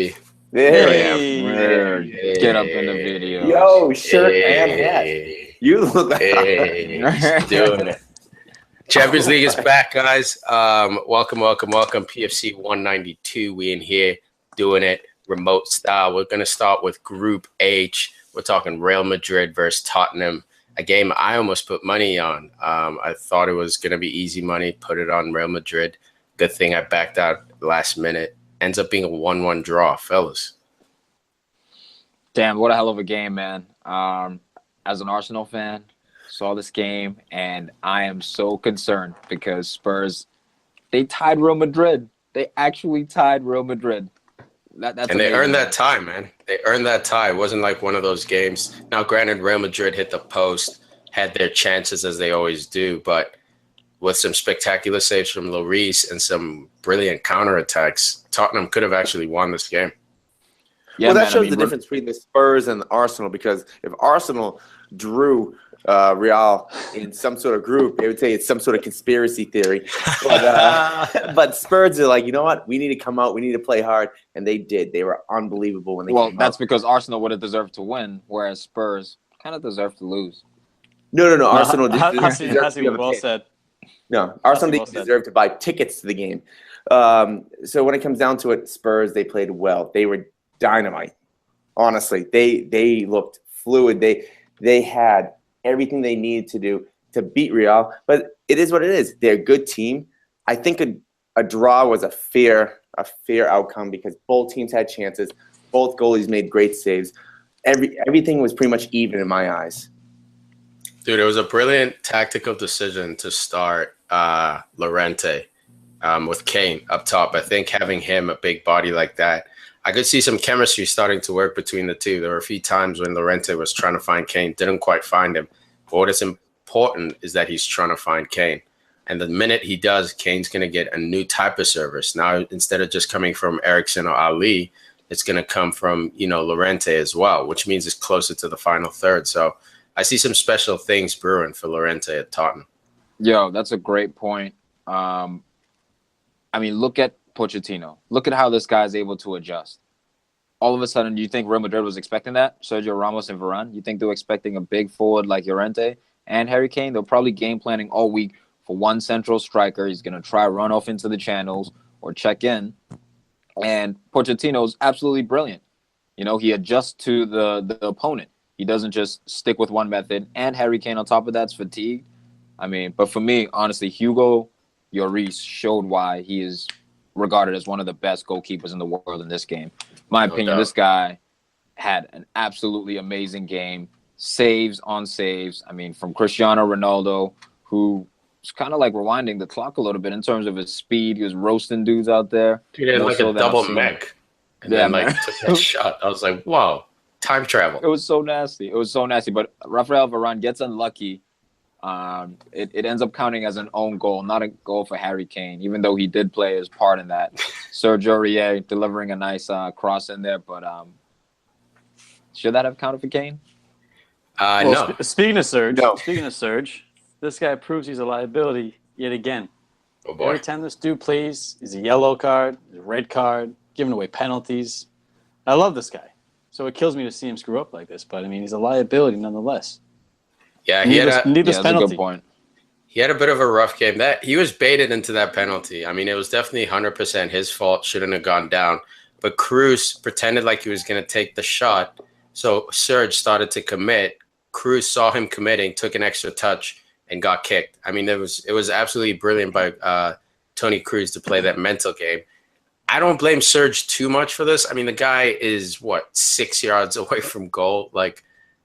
happy. There I Hey. am. Word. Get up in the video. Yo, shirt and hat. You look like He's doing it. Champions League is back, guys. Welcome. PFC 192. We in here doing it remote style. We're gonna start with Group H. We're talking Real Madrid versus Tottenham. A game I almost put money on. I thought it was gonna be easy money. Put it on Real Madrid. Good thing I backed out last minute. Ends up being a 1-1 draw, fellas. Damn, what a hell of a game, man. As an Arsenal fan, saw this game, and I am so concerned because Spurs, they tied Real Madrid. They actually tied Real Madrid. That's and amazing, they earned that tie, man. They earned that tie. It wasn't like one of those games. Now, granted, Real Madrid hit the post, had their chances as they always do, but with some spectacular saves from Lloris and some brilliant counterattacks, Tottenham could have actually won this game. Yeah, well, that man, shows the difference between the Spurs and the Arsenal, because if Arsenal drew Real in some sort of group, they would say it's some sort of conspiracy theory. But Spurs are like, you know what? We need to come out. We need to play hard. And they did. They were unbelievable when they came out. Well, that's because Arsenal would have deserved to win, whereas Spurs kind of deserved to lose. No. Arsenal deserved to be well said. No, Arsenal didn't deserve to buy tickets to the game. So when it comes down to it, Spurs, they played well. They were dynamite. Honestly, they looked fluid. They had everything they needed to do to beat Real. But it is what it is. They're a good team. I think a draw was a fair outcome because both teams had chances. Both goalies made great saves. Everything was pretty much even in my eyes. Dude, it was a brilliant tactical decision to start Llorente with Kane up top. I think having him, a big body like that, I could see some chemistry starting to work between the two. There were a few times when Llorente was trying to find Kane, didn't quite find him. But what is important is that he's trying to find Kane. And the minute he does, Kane's going to get a new type of service. Now, instead of just coming from Eriksen or Ali, it's going to come from, Llorente as well, which means it's closer to the final third. So I see some special things brewing for Llorente at Tottenham. Yo, that's a great point. Look at Pochettino. Look at how this guy's able to adjust. All of a sudden, do you think Real Madrid was expecting that? Sergio Ramos and Varane? You think they were expecting a big forward like Llorente and Harry Kane? They're probably game planning all week for one central striker. He's going to try run off into the channels or check in. And Pochettino's absolutely brilliant. He adjusts to the opponent. He doesn't just stick with one method. And Harry Kane, on top of that's fatigued. But for me, honestly, Hugo Lloris showed why he is regarded as one of the best goalkeepers in the world in this game. My opinion, this guy had an absolutely amazing game. Saves on saves. From Cristiano Ronaldo, who was kind of like rewinding the clock a little bit in terms of his speed. He was roasting dudes out there. He did like a double mech. And then took that shot. I was like, wow. Time travel. It was so nasty. But Rafael Varane gets unlucky. It ends up counting as an own goal, not a goal for Harry Kane, even though he did play his part in that. Sergio Aurier delivering a nice cross in there, but should that have counted for Kane? No. Speaking of Serge, this guy proves he's a liability yet again. Oh boy. Every time this dude plays, he's a yellow card, a red card, giving away penalties. I love this guy. So it kills me to see him screw up like this. But, he's a liability nonetheless. Yeah, that's a good point. He had a bit of a rough game. He was baited into that penalty. It was definitely 100% his fault. Shouldn't have gone down. But Cruz pretended like he was going to take the shot. So Serge started to commit. Cruz saw him committing, took an extra touch, and got kicked. It was absolutely brilliant by Toni Kroos to play that mental game. I don't blame Serge too much for this. The guy is, 6 yards away from goal?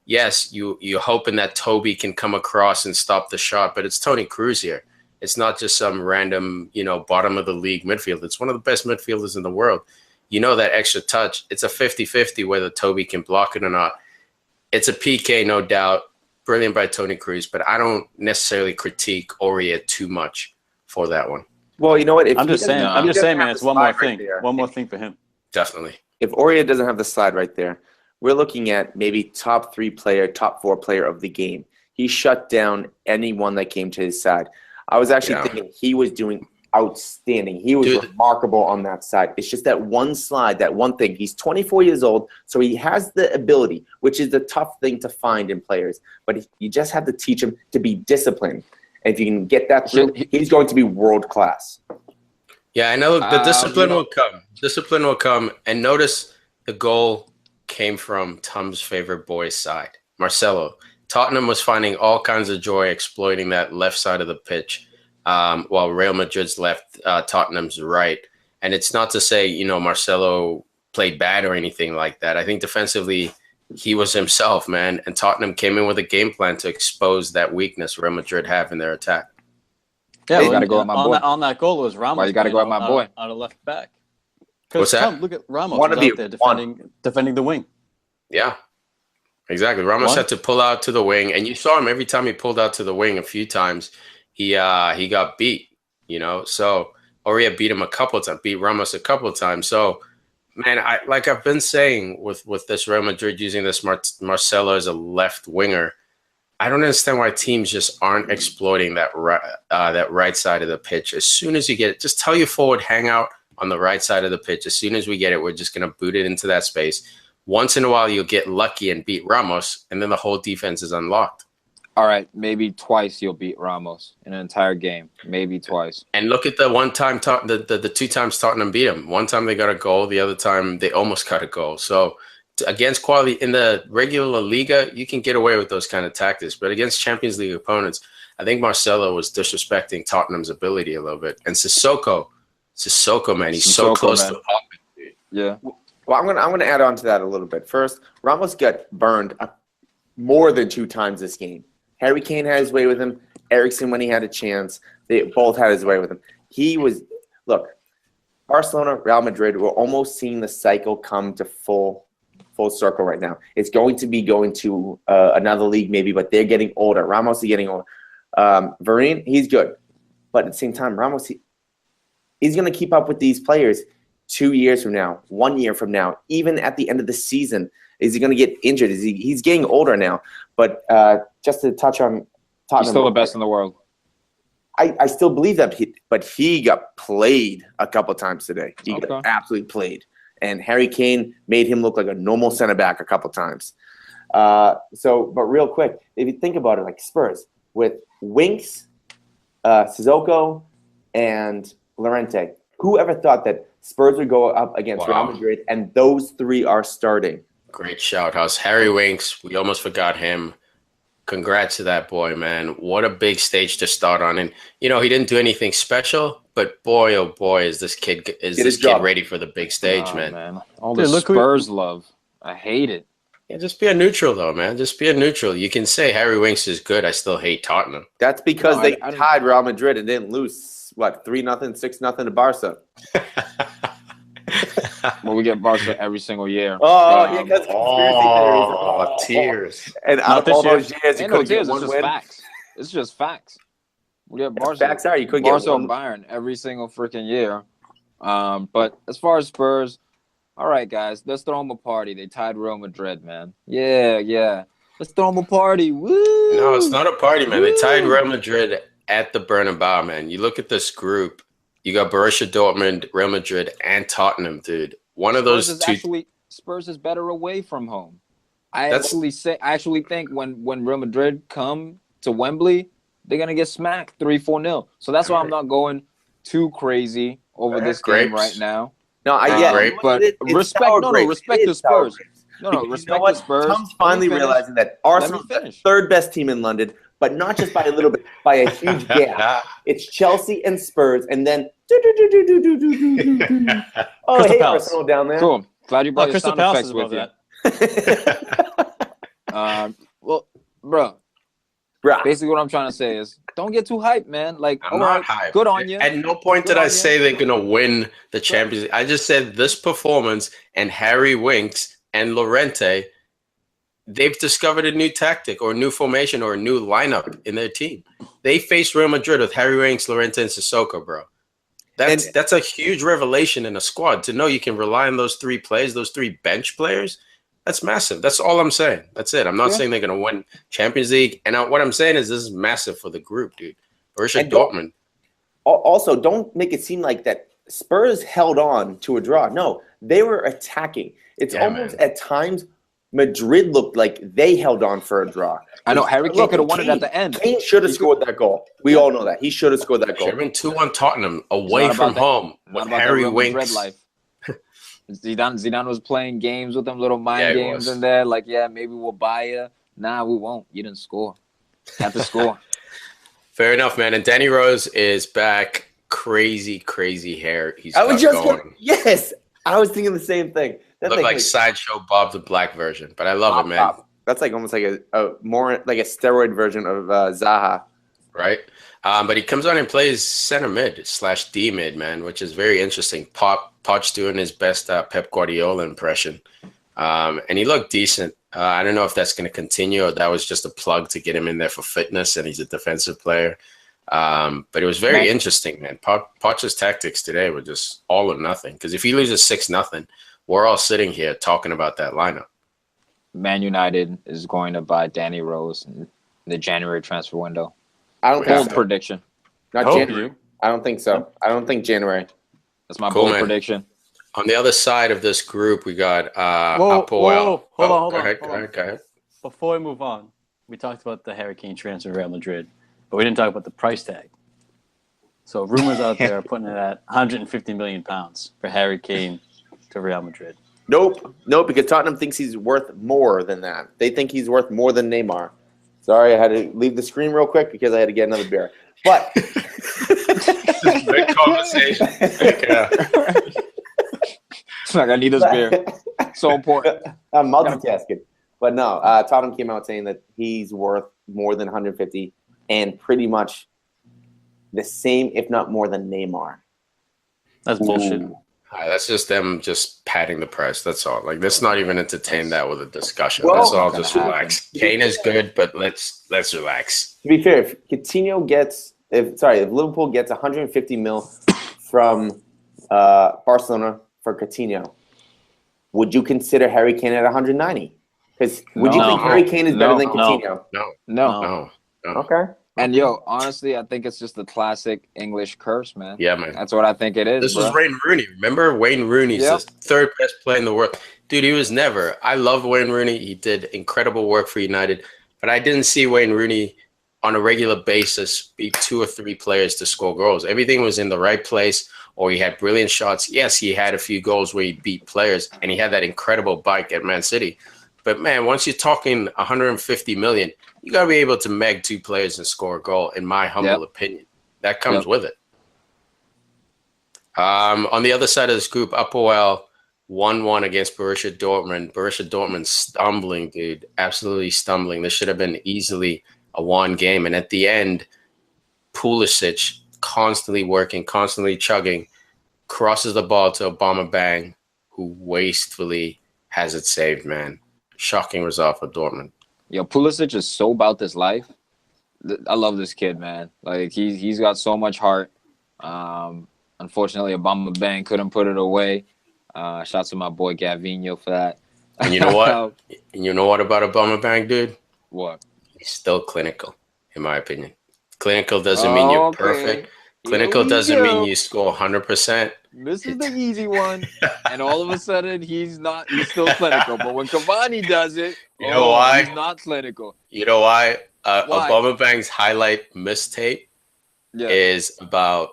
Yes, you're hoping that Toby can come across and stop the shot, but it's Toni Kroos here. It's not just some random, bottom of the league midfielder. It's one of the best midfielders in the world. That extra touch, it's a 50-50 whether Toby can block it or not. It's a PK, no doubt. Brilliant by Toni Kroos, but I don't necessarily critique Aurier too much for that one. Well, you know what? I'm just saying, man, it's one more thing. One more thing for him. Definitely. If Aurier doesn't have the slide right there, we're looking at maybe top 4 player of the game. He shut down anyone that came to his side. I was actually thinking he was doing outstanding. He was remarkable on that side. It's just that one slide, that one thing. He's 24 years old, so he has the ability, which is the tough thing to find in players. But you just have to teach him to be disciplined. And if you can get that through, he's going to be world class. Yeah, I know the discipline will come. Discipline will come. And notice the goal came from Tom's favorite boy's side, Marcelo. Tottenham was finding all kinds of joy exploiting that left side of the pitch, while Real Madrid's left, Tottenham's right. And it's not to say, you know, Marcelo played bad or anything like that. I think defensively he was himself, man. And Tottenham came in with a game plan to expose that weakness Real Madrid have in their attack. Yeah, you got to go at my boy. On that goal, it was Ramos. Why you got to go at my boy? On a left back. What's that? Look at Ramos out there defending the wing. Yeah, exactly. Ramos had to pull out to the wing, and you saw him every time he pulled out to the wing a few times. He got beat, you know. So Aurier beat him a couple of times, beat Ramos a couple of times. So, man, I've been saying with this Real Madrid using this Marcelo as a left winger, I don't understand why teams just aren't exploiting that right side of the pitch. As soon as you get it, just tell your forward, hang out on the right side of the pitch. As soon as we get it, we're just going to boot it into that space. Once in a while, you'll get lucky and beat Ramos, and then the whole defense is unlocked. All right, maybe twice you'll beat Ramos in an entire game. Maybe twice. And look at the one time, the 2 times Tottenham beat them. One time they got a goal. The other time they almost got a goal. So against quality in the regular Liga, you can get away with those kind of tactics. But against Champions League opponents, I think Marcelo was disrespecting Tottenham's ability a little bit. And Sissoko, man, he's so close to the offense, dude. Yeah. Well, I'm gonna add on to that a little bit. First, Ramos got burned more than 2 times this game. Harry Kane had his way with him. Eriksen, when he had a chance, they both had his way with him. Look, Barcelona, Real Madrid, we're almost seeing the cycle come to full circle right now. It's going to be going to another league maybe, but they're getting older. Ramos is getting older. Varane, he's good. But at the same time, Ramos, he's going to keep up with these players 2 years from now, 1 year from now, even at the end of the season. Is he going to get injured? He's getting older now. But just to touch on Tottenham. He's still the best in the world. I still believe that, but he got played a couple times today. He got absolutely played. And Harry Kane made him look like a normal center back a couple times. But real quick, if you think about it, like Spurs, with Winks, Sissoko, and Llorente, whoever thought that Spurs would go up against Real Madrid and those 3 are starting? Great shout, Huss. Harry Winks, we almost forgot him. Congrats to that boy, man. What a big stage to start on. And, you know, he didn't do anything special, but boy, oh boy, is this kid ready for the big stage, man. All the Spurs love. I hate it. Yeah, just be a neutral, though, man. Just be a neutral. You can say Harry Winks is good. I still hate Tottenham. That's because they tied Real Madrid and didn't lose, 3-0, 6-0 to Barca. Well, we get Barca every single year. Tears. And out of all those years, you couldn't get one win. Facts. It's just facts. We get Barca. Facts are you couldn't get one. Bayern every single freaking year. But as far as Spurs, all right, guys, let's throw them a party. They tied Real Madrid, man. Yeah. Let's throw them a party. Woo! No, it's not a party, man. They tied Real Madrid at the Bernabeu, man. You look at this group. You got Borussia Dortmund, Real Madrid, and Tottenham, dude. One of those two. Spurs is better away from home. I actually think when Real Madrid come to Wembley, they're gonna get smacked 3-4-0. So that's why I'm not going too crazy over this game right now. No, but respect the Spurs. Respect the Spurs. Tom's finally realizing that Arsenal is the 3rd best team in London, but not just by a little bit, by a huge gap. It's Chelsea and Spurs, and then hey, Arsenal down there. Cool. Glad you brought your sound effects with you. Well, bro. Basically, what I'm trying to say is, don't get too hyped, man. Like, I'm not hyped. Good on you. At no point did I say they're gonna win the Champions League. I just said this performance and Harry Winks and Llorente, they've discovered a new tactic or a new formation or a new lineup in their team. They faced Real Madrid with Harry Winks, Llorente, and Sissoko, bro. That's a huge revelation in a squad to know you can rely on those 3 players, those 3 bench players. That's massive. That's all I'm saying. That's it. I'm not saying they're going to win Champions League. And what I'm saying is this is massive for the group, dude. Borussia Dortmund. also, don't make it seem like that Spurs held on to a draw. No, they were attacking. It's almost at times Madrid looked like they held on for a draw. I know Harry Kane could have won it at the end. Kane should have scored that goal. We all know that. He should have scored that goal. Should have been 2-1 Tottenham away from home with Harry Winks. Life. Zidane was playing games with them, little mind games in there. Like, maybe we'll buy you. Nah, we won't. You didn't score. Have to score. Fair enough, man. And Danny Rose is back. Crazy, crazy hair. I was thinking the same thing. That looked like Sideshow Bob the Black version, but I love it, man. Pop. That's like almost like a more like a steroid version of Zaha. Right? But he comes on and plays center mid / D mid, man, which is very interesting. Poch doing his best Pep Guardiola impression. And he looked decent. I don't know if that's going to continue or that was just a plug to get him in there for fitness, and he's a defensive player. But it was very interesting, man. Poch's tactics today were just all or nothing. Because if he loses 6-0, we're all sitting here talking about that lineup. Man United is going to buy Danny Rose in the January transfer window. I don't think so. Prediction. Not January. I don't think so. I don't think January. That's my bold prediction. On the other side of this group, we got APOEL. Hold on. Go ahead. Before we move on, we talked about the Harry Kane transfer to Real Madrid, but we didn't talk about the price tag. So rumors out there are putting it at £150 million for Harry Kane to Real Madrid. Nope, because Tottenham thinks he's worth more than that. They think he's worth more than Neymar. Sorry, I had to leave the screen real quick because I had to get another beer. But big conversation. It's like I need this beer. So important. I'm multitasking. But no, Tottenham came out saying that he's worth more than 150 and pretty much the same, if not more than Neymar. That's bullshit. That's just them just padding the price. That's all. Like, let's not even entertain that with a discussion. Let's all just relax. Kane is good, but let's relax. To be fair, if Liverpool gets 150 mil from Barcelona for Coutinho, would you consider Harry Kane at 190? Because would you think Harry Kane is better than Coutinho? No. Okay. And honestly, I think it's just the classic English curse, man. Yeah, man. That's what I think it is. This was Wayne Rooney. Remember Wayne Rooney's the third best player in the world. Dude, he was never. I love Wayne Rooney. He did incredible work for United, but I didn't see Wayne Rooney on a regular basis beat 2 or 3 players to score goals. Everything was in the right place, or he had brilliant shots. Yes, he had a few goals where he beat players, and he had that incredible bike at Man City. But, man, once you're talking 150 million, you got to be able to meg 2 players and score a goal, in my humble opinion. That comes with it. On the other side of this group, APOEL 1-1 against Borussia Dortmund. Borussia Dortmund stumbling, dude. Absolutely stumbling. This should have been easily a 1 game. And at the end, Pulisic constantly working, constantly chugging, crosses the ball to Aubameyang, who wastefully has it saved, man. Shocking result for Dortmund. Yo, Pulisic is so about this life. I love this kid, man. Like, he's got so much heart. Unfortunately, Aubameyang couldn't put it away. Shouts to my boy Gavinho for that. And you know what? You know what about Aubameyang, dude? What? He's still clinical, in my opinion. Clinical doesn't mean you're perfect. Clinical doesn't mean you score 100%. This is the easy one. And all of a sudden, he's still clinical. But when Cavani does it, you know why? He's not clinical. You know why? Aubameyang's highlight mistape is about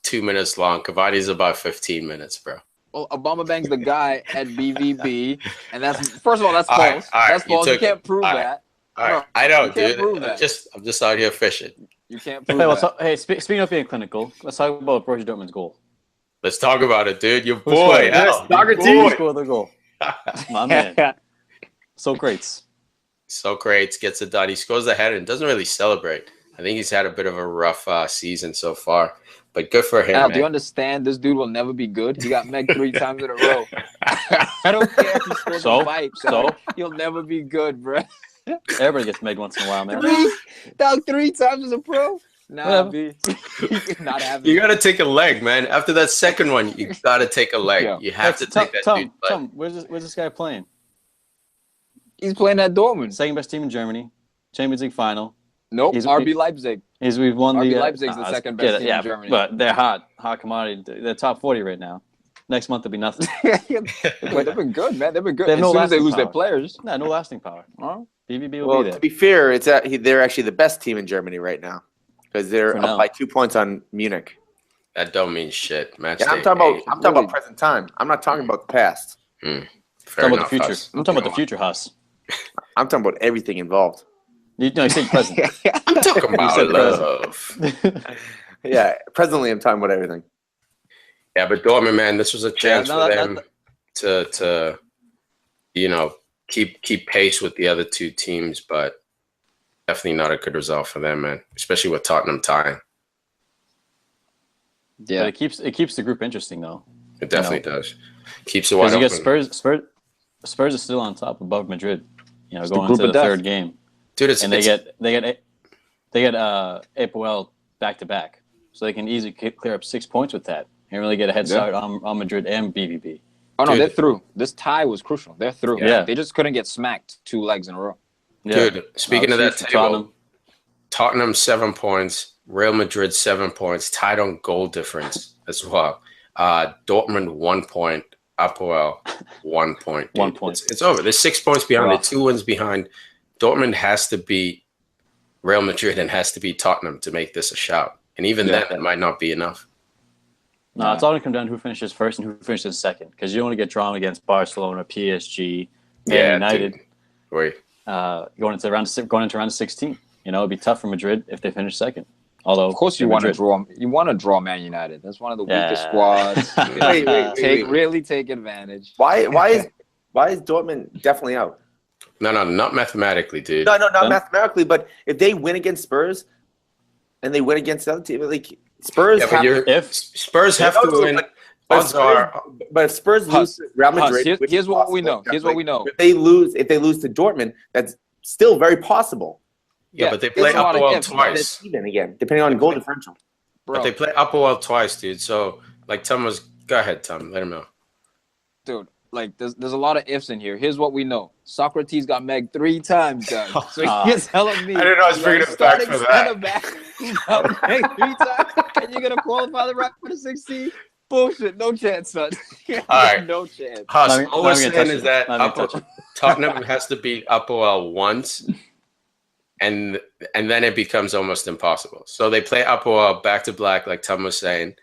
2 minutes long. Cavani's about 15 minutes, bro. Well, Aubameyang's the guy at BVB. And that's, first of all, that's false. That's false. You can't prove that. All right. I know, dude. I'm just out here fishing. You can't prove that. Speaking of being clinical, let's talk about Borussia Dortmund's goal. Let's talk about it, dude. Your boy. Soccer team scored the goal. My man. Socrates gets it done. He scores the header and doesn't really celebrate. I think he's had a bit of a rough season so far, but good for him, man. Do you understand? This dude will never be good. He got megged 3 times in a row. I don't care if he scores a pipe. So he'll never be good, bro. Everybody gets megged once in a while, man. 3 times as a pro? Nah, B. Not having. You got to take a leg, man. After that second one, you got to take a leg. Yeah. You have to take that dude. Tom, where's this guy playing? He's playing at Dortmund. Second best team in Germany. Champions League final. Nope, RB Leipzig. We've won RB the Leipzig's the second best team in Germany. But they're hot commodity. They're top 40 right now. Next month they'll be nothing. They've been good, man. They've been good. They have as soon as they lose their players, no lasting power. Well, BVB will be there. To be fair, they're actually the best team in Germany right now because they're up by 2 points on Munich. That don't mean shit. I'm talking about present time. I'm not talking about the past. Fair enough, about the future. Huss. I'm talking about the future, Huss. I'm talking about everything involved. You said present. I'm talking about love. Yeah, presently I'm talking about everything. Yeah, but Dortmund, man, this was a chance for them to keep pace with the other two teams, but definitely not a good result for them, man. Especially with Tottenham tying. Yeah, but it keeps the group interesting though. It definitely does. Keeps it wide open. Spurs are still on top above Madrid. Going into the third game, dude. They get APOEL back to back, so they can easily clear up 6 points with that and really get a head start on Madrid and BVB. Oh no, they're through. This tie was crucial. They're through. Yeah, they just couldn't get smacked 2 legs in a row. Yeah. Dude, speaking of that table, Tottenham 7 points, Real Madrid 7 points, tied on goal difference as well. Dortmund 1 point, APOEL 1 point. Dude. 1 point. It's over. There's 6 points behind. They're 2 wins behind. Dortmund has to beat Real Madrid and has to beat Tottenham to make this a shout. And even then, it might not be enough. No, it's all going to come down to who finishes first and who finishes second. Because you don't want to get drawn against Barcelona, PSG, Man United. Wait. Going into round of 16. It'd be tough for Madrid if they finish second. Although, of course, you want to draw. You want to draw Man United. That's one of the weakest squads. Really take advantage. Why is Dortmund definitely out? No, not mathematically, dude. No, not mathematically. But if they win against Spurs, and they win against the other team, like Spurs, Spurs have to win. But if Spurs lose to Real Madrid, here's what we know. Here's what we know. If they lose to Dortmund, that's still very possible. Yeah, but they play APOEL twice. Even again, depending on goal differential. But they play APOEL twice, dude. So, Tom go ahead, Tom. Let him know. Dude, there's a lot of ifs in here. Here's what we know. Socrates got megged 3 times, guys. So you're telling me. I didn't know I was bringing it back for that. Got megged 3 times, and you're going to qualify the right for the 16? Bullshit. No chance, son. All right. No chance. Huss, all we're saying is that Tottenham has to beat APOEL once. And then it becomes almost impossible. So they play APOEL back to black, like Tom was saying,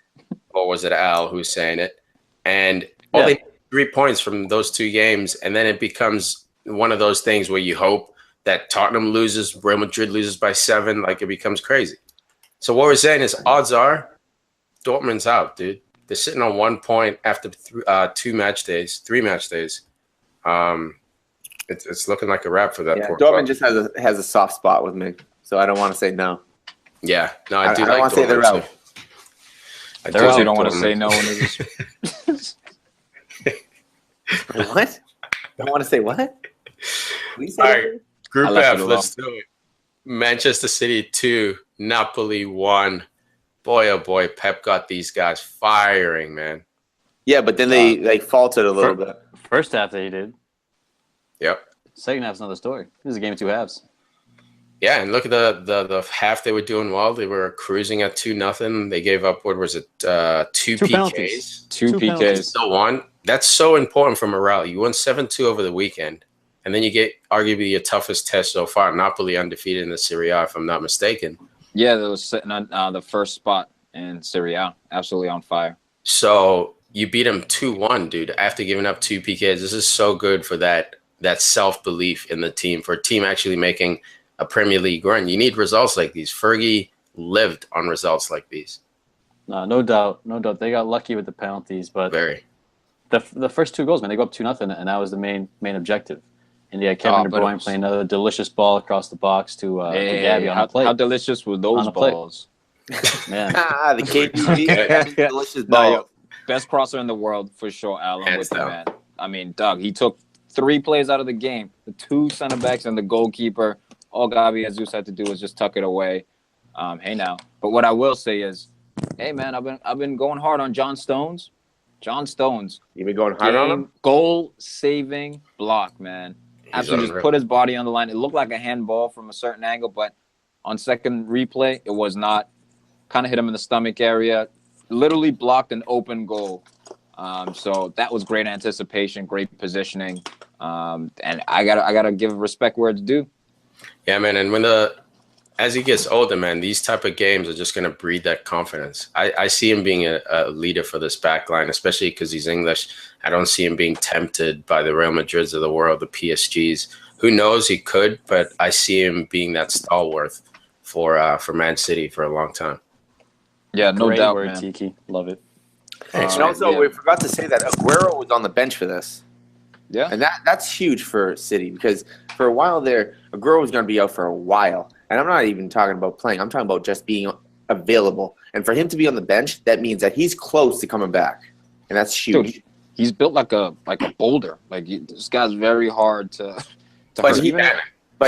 or was it Al who's saying it? And they need 3 points from those 2 games, and then it becomes one of those things where you hope that Tottenham loses, Real Madrid loses by 7, like it becomes crazy. So what we're saying is odds are Dortmund's out, dude. They're sitting on 1 point after 3 match days. It's looking like a wrap for that. Dortmund just has a soft spot with me, so I don't want to say no. Yeah, no, I do. I don't want to say they're out. I do. You don't want to say no when it's what? Don't want to say what? All right, Group F. Let's do it. Manchester City 2, Napoli 1. Boy, oh boy, Pep got these guys firing, man. Yeah, but then they faltered a little bit. First half they did. Yep. Second half's another story. This is a game of 2 halves. Yeah, and look at the half they were doing well. They were cruising at 2-0. They gave up, 2 PKs? 2 PKs. Still won. That's so important for morale. You won 7-2 over the weekend, and then you get arguably your toughest test so far. Napoli undefeated in the Serie A, if I'm not mistaken. Yeah, they was sitting on the first spot in Serie A. Absolutely on fire. So you beat them 2-1, dude, after giving up 2 PKs. This is so good for that self-belief in the team, for a team actually making a Premier League run. You need results like these. Fergie lived on results like these. No doubt. They got lucky with the penalties, but the first 2 goals, man, they go up 2-0, and that was the main objective. And yeah, Kevin De Bruyne playing another delicious ball across the box to Gabby on the plate. How delicious were those balls? Man. The KPG, delicious ball. Best crosser in the world for sure, Alan. With the man. I mean, Doug, he took 3 plays out of the game. The 2 center backs and the goalkeeper. All Gabi Jesus had to do was just tuck it away. Hey now. But what I will say is, hey man, I've been going hard on John Stones. John Stones. You've been going hard on him? Goal saving block, man. Absolutely just put his body on the line. It looked like a handball from a certain angle, but On second replay, it was not. Kind of hit him in the stomach area. Literally blocked an open goal. So that was great anticipation, great positioning. And I gotta give respect where it's due. Yeah, man. And as he gets older, man, these type of games are just going to breed that confidence. I see him being a leader for this back line, especially because he's English. I don't see him being tempted by the Real Madrids of the world, the PSGs. Who knows? He could, but I see him being that stalwart for Man City for a long time. Yeah, no Great doubt, word, man. Tiki. Love it. And also, we forgot to say that Aguero was on the bench for this. Yeah. And that's huge for City because for a while there, Aguero was going to be out for a while. And I'm not even talking about playing. I'm talking about just being available. And for him to be on the bench, that means that he's close to coming back. And that's huge. Dude, he's built like a boulder. This guy's very hard to But hurt.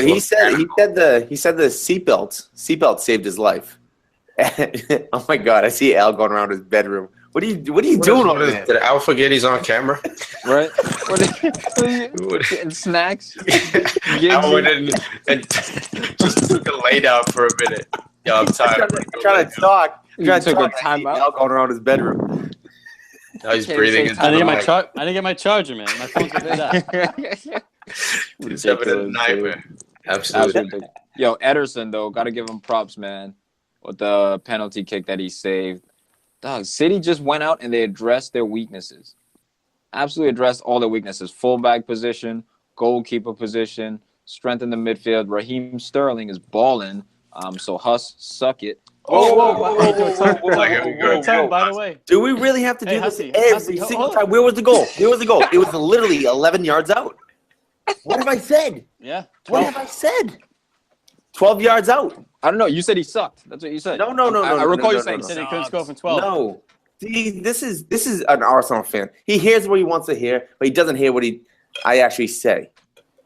he said the seatbelt saved his life. Oh my God, I see Al going around his bedroom. What are you doing over there? Did Al forget he's on camera? Right? Getting snacks. Al went in and just took a lay down for a minute. Yo, I'm tired. I'm trying to talk. You took a time out. Al going around his bedroom. Now he's breathing into I the didn't get my charger, man. My phone's a bit out. He's having a nightmare. Absolutely. Yo, Ederson, though, got to give him props, man, with the penalty kick that he saved. Dog, City just went out and they addressed their weaknesses. Absolutely addressed all their weaknesses. Fullback position, goalkeeper position, strength in the midfield. Raheem Sterling is balling. So Huss, suck it. Whoa, by the way. Do we really have to do this every single time? Where was the goal? It was literally 11 yards out. What have I said? Yeah. 12. What have I said? 12 yards out. I don't know. You said he sucked. That's what you said. No. I recall you saying He said he couldn't score from 12. No. See, this is an Arsenal fan. He hears what he wants to hear, but he doesn't hear what I actually say.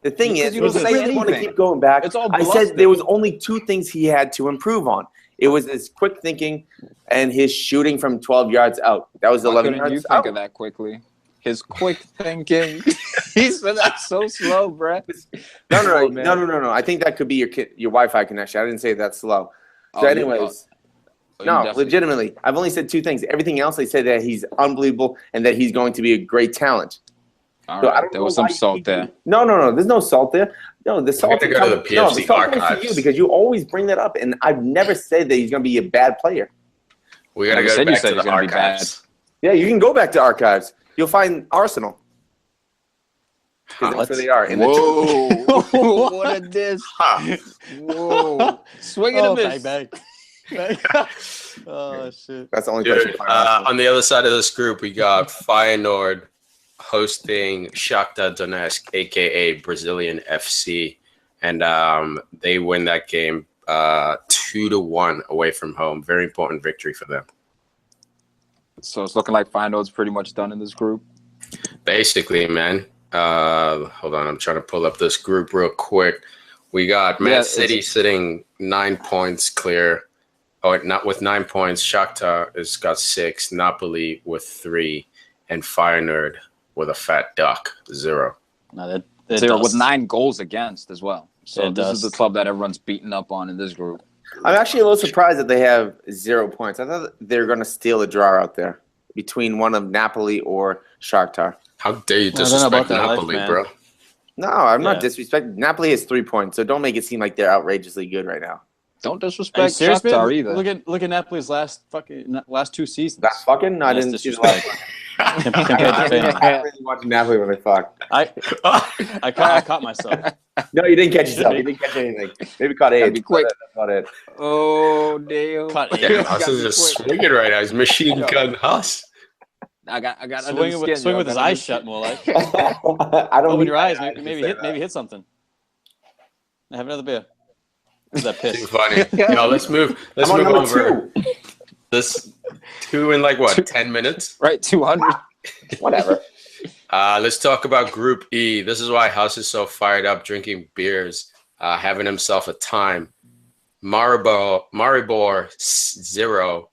The thing is, you don't say really want to anything. keep going back. It's all I bluster. said there was only two things he had to improve on. It was his quick thinking and his shooting from 12 yards out. That was 11 yards you think out. of that quickly? His quick thinking. He said that so slow, bruh. No. I think that could be your Wi-Fi connection. I didn't say that slow. So anyways, legitimately, I've only said two things. Everything else, I said that he's unbelievable and that he's going to be a great talent. All right, there was some salt there. No. There's no salt there. No, the salt to go to the PFC archives. Comes to you because you always bring that up, and I've never said that he's going to be a bad player. We got to go back to the archives. Yeah, you can go back to archives. You'll find Arsenal. That's where they are. Whoa! What a diss! Whoa! Swing and a miss. Back. Oh shit! That's the only place. On the other side of this group, we got Feyenoord hosting Shakhtar Donetsk, aka Brazilian FC, and they win that game 2-1 away from home. Very important victory for them. So it's looking like Feyenoord's pretty much done in this group. Basically, man. Hold on, I'm trying to pull up this group real quick. We got Man City sitting 9 points clear. Oh, not with 9 points. Shakhtar has got 6. Napoli with 3, and Feyenoord with a fat duck 0. No, 0 with 9 goals against as well. So this is the club that everyone's beating up on in this group. I'm actually a little surprised that they have 0 points. I thought they're going to steal a draw out there between one of Napoli or Shakhtar. How dare you disrespect Napoli, bro? No, I'm not disrespecting. Napoli has 3 points, so don't make it seem like they're outrageously good right now. Don't disrespect Shakhtar either. Look at Napoli's last 2 seasons. That's fucking. I didn't see the last one. I really watched Napoli when they fucked. I caught myself. No, you didn't catch yourself. You didn't catch anything. Maybe caught AIDS. Be quick. That's not it. Oh damn! Damn, Huss is just swinging right now. He's machine gun Huss. I got swing with his eyes shut, more like. I don't open your eyes. Maybe hit something. I have another beer. Is that piss? Too funny. No, let's move. Let's move over. This 2 in like what? 10 minutes? Right, 200. Whatever. Let's talk about Group E. This is why Huss is so fired up, drinking beers, having himself a time. Maribor 0,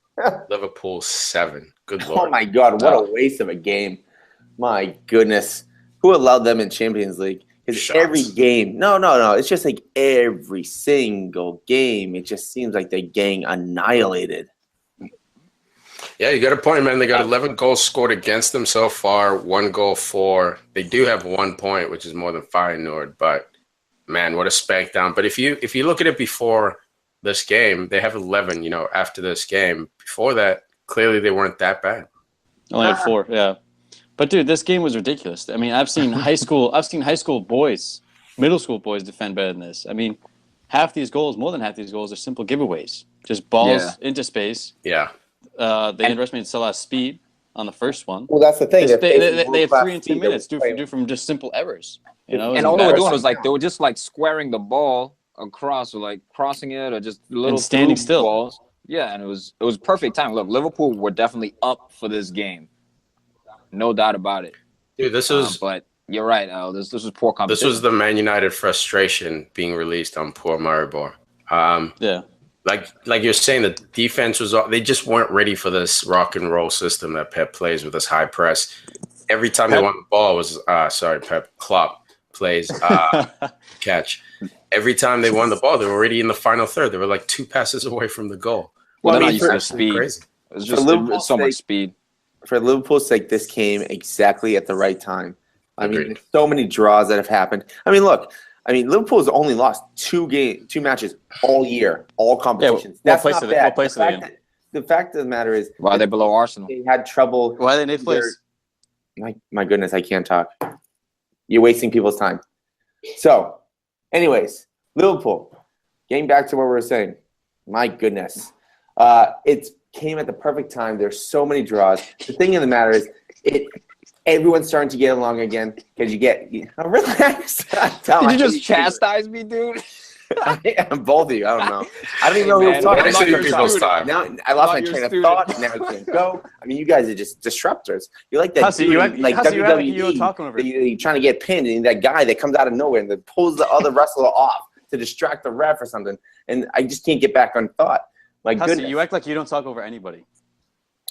Liverpool 7. Good lord. Oh my God, what a waste of a game. My goodness. Who allowed them in Champions League? Because every game, no, it's just like every single game, it just seems like they're getting annihilated. Yeah, you got a point, man. They got 11 goals scored against them so far, 1 goal for. They do have 1 point, which is more than Feyenoord, but man, what a spank down. But if you look at it before this game, they have 11, after this game. Before that, clearly they weren't that bad. Only had 4, yeah. But dude, this game was ridiculous. I mean, I've seen high school boys, middle school boys defend better than this. I mean, more than half these goals are simple giveaways. Just balls into space. Yeah. They underestimated Salah's speed on the first one. Well, that's the thing. They had 3 and 2 minutes due from just simple errors. And all they were doing was they were just squaring the ball across, or crossing it, or just little standing still balls. Yeah, and it was perfect time. Look, Liverpool were definitely up for this game, no doubt about it. Dude, this was. But you're right, Al. This was poor competition. This was the Man United frustration being released on poor Maribor. Yeah. Like you're saying, the defense they just weren't ready for this rock and roll system that Pep plays with this high press. Every time they won the ball was Klopp plays catch. Every time they won the ball, they were already in the final third. They were 2 passes away from the goal. Well, they're not used to speed. Crazy. It was just so much speed. For Liverpool's sake, this came exactly at the right time. I mean, there's so many draws that have happened. I mean, look. Liverpool's only lost 2 matches all year, all competitions. That's not bad. The fact of the matter is, why are they below Arsenal? They had trouble. Why are they in 8th place? My goodness, I can't talk. You're wasting people's time. So, anyways, Liverpool. Getting back to what we were saying. My goodness, it came at the perfect time. There's so many draws. The thing of the matter is, everyone's starting to get along again because relax. Did you just chastise me, dude? Both of you. I don't know. I don't even know who was talking. Now I lost my train of thought. Now I can't go. I mean, you guys are just disruptors. You're like that Hussy, dude, WWE. You're trying to get pinned, and that guy that comes out of nowhere and then pulls the other wrestler off to distract the ref or something. And I just can't get back on thought. My goodness. You act like you don't talk over anybody.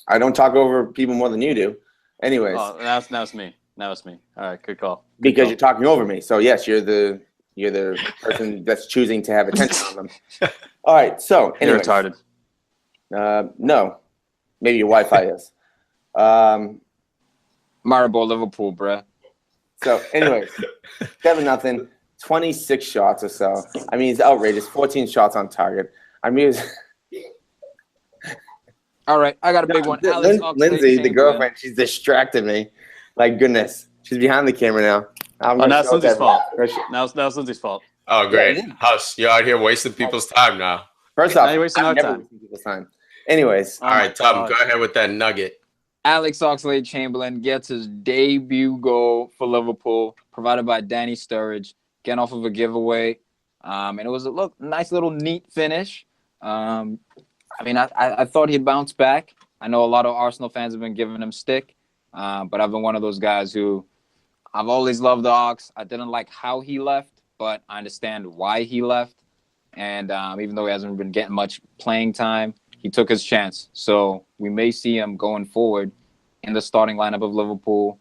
I don't talk over people more than you do. Anyways. Oh, now it's me. All right, good call. Because you're talking over me. So yes, you're the person that's choosing to have attention on them. All right. So anyways, you're retarded. No, maybe your Wi-Fi is. Maribor, Liverpool, bruh. So anyways, 7-0, 26 shots or so. I mean, it's outrageous. 14 shots on target. I mean. All right, I got a big one. Lindsay, the girlfriend, she's distracted me. Like, goodness. She's behind the camera now. Now it's Lindsay's fault. Now it's Lindsay's fault. Oh, great. Yeah. Huss, you're out here wasting people's time now. First off, I'm never wasting people's time. Anyways. All right, Tom, go ahead with that nugget. Alex Oxlade-Chamberlain gets his debut goal for Liverpool, provided by Danny Sturridge, getting off of a giveaway. And it was a nice little neat finish. I mean, I thought he'd bounce back. I know a lot of Arsenal fans have been giving him stick, but I've been one of those guys who I've always loved the Ox. I didn't like how he left, but I understand why he left. And even though he hasn't been getting much playing time, he took his chance. So we may see him going forward in the starting lineup of Liverpool.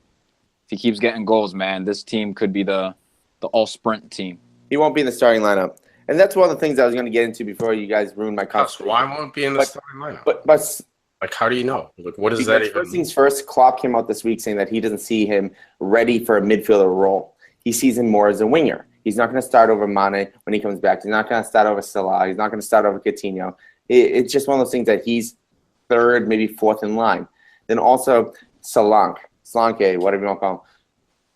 If he keeps getting goals, man, this team could be the all-sprint team. He won't be in the starting lineup. And that's one of the things I was going to get into before you guys ruined my conversation. Why won't be in the starting lineup? But how do you know? What is that even? First things first, Klopp came out this week saying that he doesn't see him ready for a midfielder role. He sees him more as a winger. He's not going to start over Mane when he comes back. He's not going to start over Salah. He's not going to start over Coutinho. It's just one of those things that he's 3rd, maybe 4th in line. Then also Solanke, whatever you want to call him.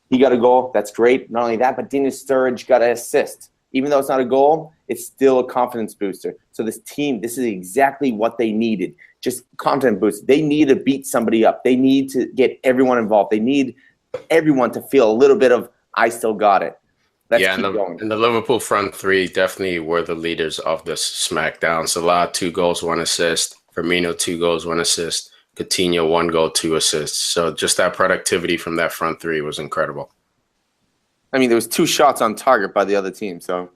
He got a goal. That's great. Not only that, but Daniel Sturridge got an assist. Even though it's not a goal, it's still a confidence booster. So this team, this is exactly what they needed. Just confidence boost. They need to beat somebody up. They need to get everyone involved. They need everyone to feel a little bit of, I still got it. Let's keep going. And the Liverpool front three definitely were the leaders of this smackdown. Salah, 2 goals, 1 assist. Firmino, 2 goals, 1 assist. Coutinho, 1 goal, 2 assists. So just that productivity from that front three was incredible. I mean, there was 2 shots on target by the other team, so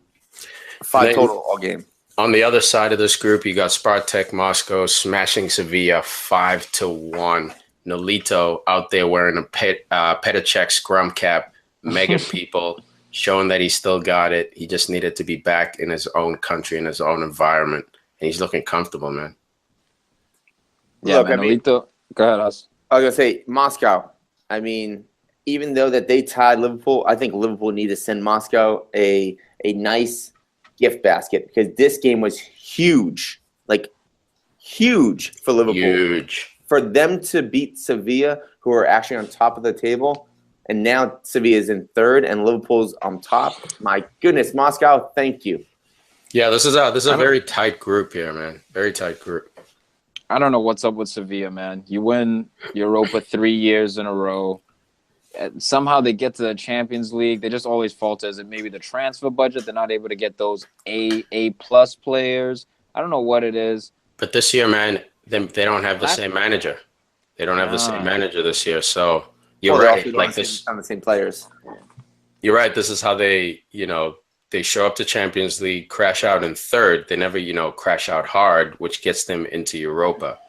5 total all game. On the other side of this group, you got Spartak Moscow smashing Sevilla 5-1. Nolito out there wearing a Petacek scrum cap, megging people, showing that he still got it. He just needed to be back in his own country, in his own environment, and he's looking comfortable, man. Yeah, look, man, Nolito, go ahead, Huss. I was going to say, Moscow, I mean, even though that they tied Liverpool, I think Liverpool need to send Moscow a nice gift basket because this game was huge, like huge for Liverpool. Huge. For them to beat Sevilla, who are actually on top of the table, and now Sevilla is in third and Liverpool's on top. My goodness, Moscow, thank you. Yeah, this is a very tight group here, man. Very tight group. I don't know what's up with Sevilla, man. You win Europa 3 years in a row. Somehow they get to the Champions League. They just always falter. Is it maybe the transfer budget? They're not able to get those A+ players. I don't know what it is. But this year, man, they don't have the same manager. They don't have the same manager this year. So you're right. Like this, on the same players. You're right. This is how they show up to Champions League, crash out in third. They never, crash out hard, which gets them into Europa.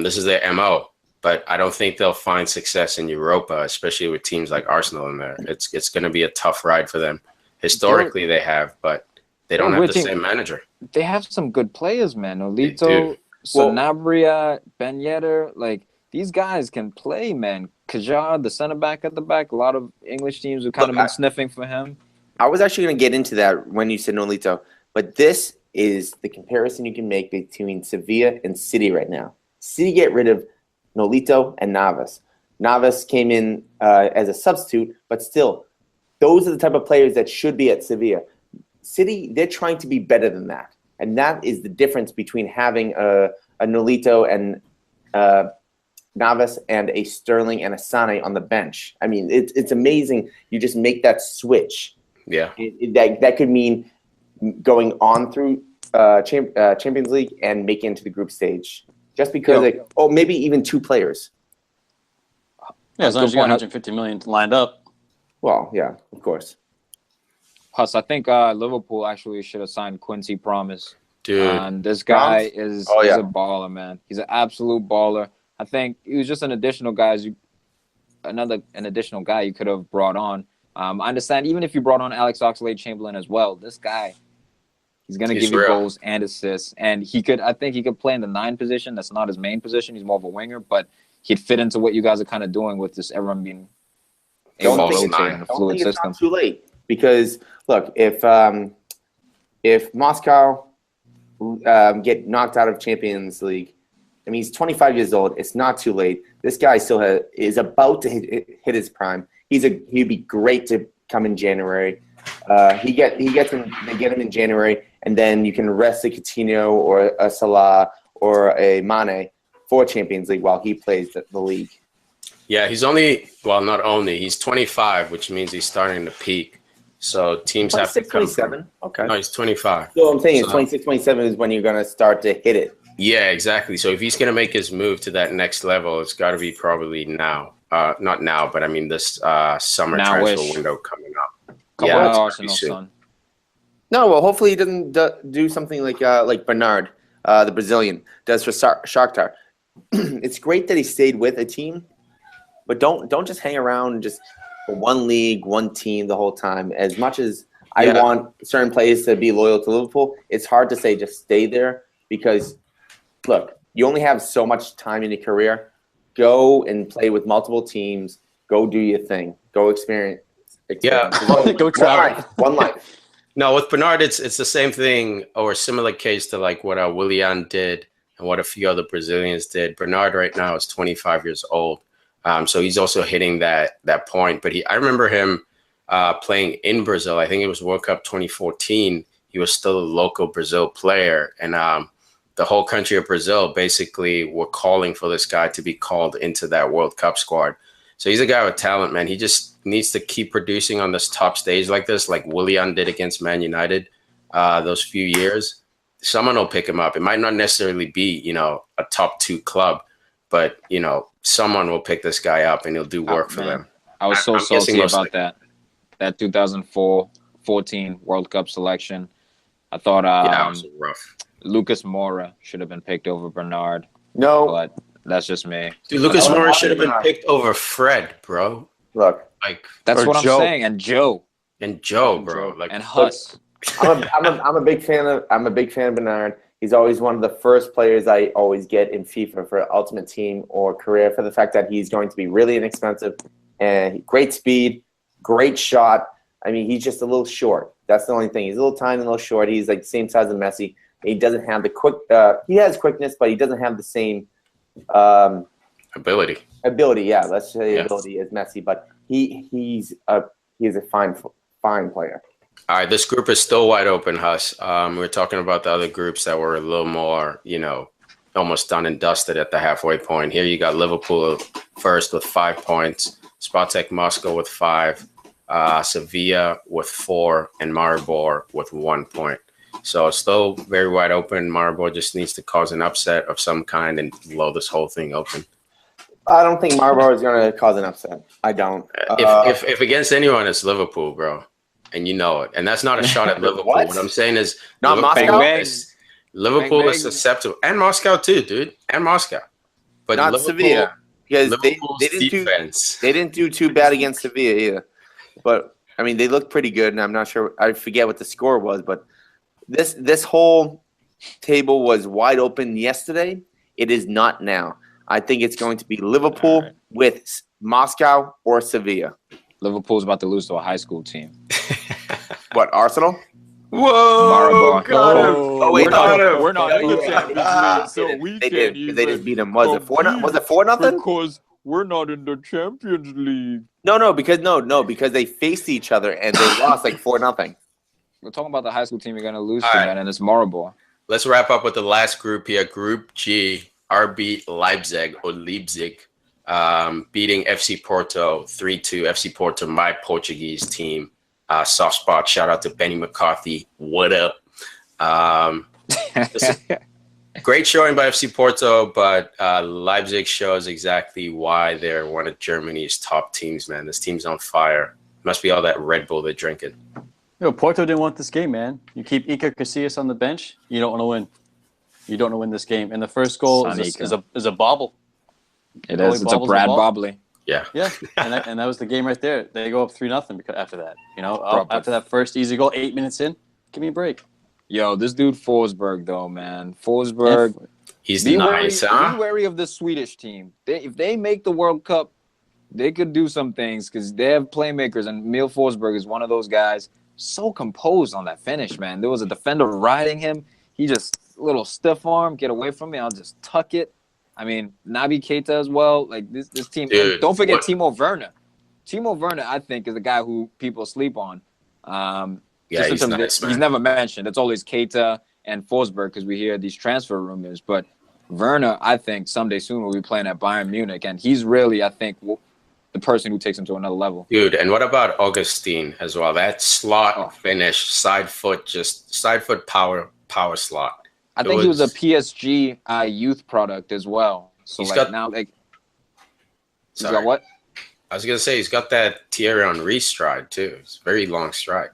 This is their MO. But I don't think they'll find success in Europa, especially with teams like Arsenal in there. It's going to be a tough ride for them. Historically, they have, but they don't have the same manager. They have some good players, man. Nolito, Sanabria, Ben Yedder, like these guys can play, man. Kajar, the center back at the back, a lot of English teams have kind of been sniffing for him. I was actually going to get into that when you said Nolito, but this is the comparison you can make between Sevilla and City right now. City get rid of Nolito and Navas. Navas came in as a substitute, but still, those are the type of players that should be at Sevilla. City, they're trying to be better than that. And that is the difference between having a Nolito and Navas and a Sterling and a Sane on the bench. I mean, it's amazing. You just make that switch. Yeah. That could mean going on through Champions League and making it to the group stage. Just because, maybe even two players. Yeah, as long as you got 150 million lined up. Well, yeah, of course. Huss, I think Liverpool actually should have signed Quincy Promes. Dude. This guy is a baller, man. He's an absolute baller. I think he was just an additional guy. An additional guy you could have brought on. I understand, even if you brought on Alex Oxlade-Chamberlain as well, this guy, he's going to give you goals and assists. And I think he could play in the 9 position. That's not his main position. He's more of a winger, but he'd fit into what you guys are kind of doing with this everyone being able to rotate in a fluid system. It's not too late because, look, if Moscow get knocked out of Champions League, I mean, he's 25 years old. It's not too late. This guy still is about to hit his prime. He'd be great to come in January. They get him in January, and then you can rest a Coutinho or a Salah or a Mane for Champions League while he plays the league. Yeah, he's 25, which means he's starting to peak. So teams have to come 27. Okay. No, he's 25. So I'm saying 26, 27 is when you're going to start to hit it. Yeah, exactly. So if he's going to make his move to that next level, it's got to be probably now. Not now, but I mean this summer transfer window coming up. Arsenal, son. No, well, hopefully he doesn't do something like Bernard, the Brazilian, does for Shakhtar. It's great that he stayed with a team, but don't just hang around just for one league, one team the whole time. As much as I want certain players to be loyal to Liverpool, it's hard to say just stay there because, look, you only have so much time in your career. Go and play with multiple teams. Go do your thing. Go experience. Yeah, go travel. One life. No, with Bernard, it's the same thing or a similar case to like what Willian did and what a few other Brazilians did. Bernard right now is 25 years old, so he's also hitting that point. But I remember him playing in Brazil. I think it was World Cup 2014. He was still a local Brazil player, and the whole country of Brazil basically were calling for this guy to be called into that World Cup squad. So he's a guy with talent, man. He just needs to keep producing on this top stage like this, like Willian did against Man United those few years. Someone will pick him up. It might not necessarily be, a top 2 club, but, someone will pick this guy up and he'll do work for them. I was so salty about that 2014 World Cup selection. I thought it was rough. Lucas Moura should have been picked over Bernard. No. But that's just me. Dude, Lucas Moura should have been picked over Fred, bro. Look. That's what I'm saying. And Joe. And Joe, bro. Like, and Huss. I'm a big fan of Bernard. He's always one of the first players I always get in FIFA for Ultimate Team or Career for the fact that he's going to be really inexpensive and great speed, great shot. I mean, he's just a little short. That's the only thing. He's a little tiny, a little short. He's like the same size as Messi. He doesn't have the quick. He has quickness, but he doesn't have the same ability. Yeah, let's say ability as Messi. But he's a fine player. All right, this group is still wide open, Huss. We're talking about the other groups that were a little more, almost done and dusted at the halfway point. Here you got Liverpool first with 5 points, Spartak Moscow with 5, Sevilla with 4, and Maribor with 1 point. So it's still very wide open. Maribor just needs to cause an upset of some kind and blow this whole thing open. I don't think Maribor is going to cause an upset. I don't. If against anyone, it's Liverpool, bro. And you know it. And that's not a shot at Liverpool. What I'm saying is not Liverpool is susceptible. And Moscow too, dude. And Moscow. But not Sevilla. Because they didn't do too bad against Sevilla either. But, I mean, they looked pretty good. And I'm not sure. I forget what the score was. But this whole table was wide open yesterday. It is not now. I think it's going to be Liverpool with Moscow or Sevilla. Liverpool's about to lose to a high school team. What, Arsenal? Whoa! Oh, wait, we're not in the Champions League, so we can't even. They just beat them. Was it 4-0? Because we're not in the Champions League. No, because they faced each other and they lost like 4-0. We're talking about the high school team you're gonna lose to, man, and it's Maribor. Let's wrap up with the last group here. Group G, RB Leipzig beating FC Porto 3-2. FC Porto, my Portuguese team. Soft spot. Shout out to Benny McCarthy. What up? Great showing by FC Porto, but Leipzig shows exactly why they're one of Germany's top teams, man. This team's on fire. Must be all that Red Bull they're drinking. Porto didn't want this game, man. You keep Iker Casillas on the bench, you don't want to win. You don't want to win this game. And the first goal is a bobble. It is. It's a Brad Bobley. Yeah. Yeah. And that was the game right there. They go up 3-0 because after that. After that first easy goal, 8 minutes in, give me a break. Yo, this dude Forsberg though, man. Forsberg. He's nice, huh? Be wary of this Swedish team. If they make the World Cup, they could do some things because they have playmakers, and Emil Forsberg is one of those guys. So composed on that finish, man. There was a defender riding him. He just little stiff arm, get away from me. I'll just tuck it. I mean, Naby Keita as well. Like this team. Dude, don't forget Timo Werner. Timo Werner, I think, is the guy who people sleep on. He's nice, man. He's never mentioned. It's always Keita and Forsberg because we hear these transfer rumors. But Werner, I think, someday soon will be playing at Bayern Munich, and he's really, I think, the person who takes him to another level. Dude, and what about Augustine as well? That slot finish, side foot power slot. I think he was a PSG youth product as well. So he's got what? I was gonna say he's got that Thierry Henry stride too. It's a very long stride.